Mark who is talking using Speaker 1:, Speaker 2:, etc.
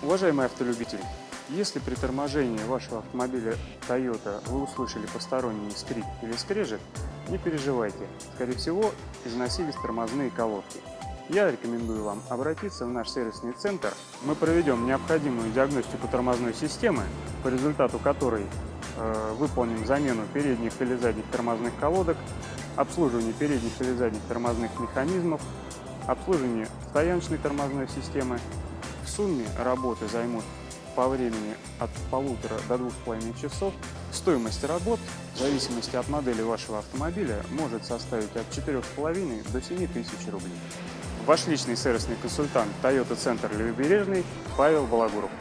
Speaker 1: Уважаемый автолюбитель, если при торможении вашего автомобиля Toyota вы услышали посторонний скрип или скрежет, не переживайте, скорее всего износились тормозные колодки. Я рекомендую вам обратиться в наш сервисный центр. Мы проведем необходимую диагностику тормозной системы, по результату которой выполним замену передних или задних тормозных колодок, обслуживание передних или задних тормозных механизмов, обслуживание стояночной тормозной системы. В сумме работы займут по времени от 1,5 до 2,5 часов. Стоимость работ в зависимости от модели вашего автомобиля может составить от 4,5 до 7 тысяч рублей. Ваш личный сервисный консультант Toyota Центр Левобережный Павел Балагуров.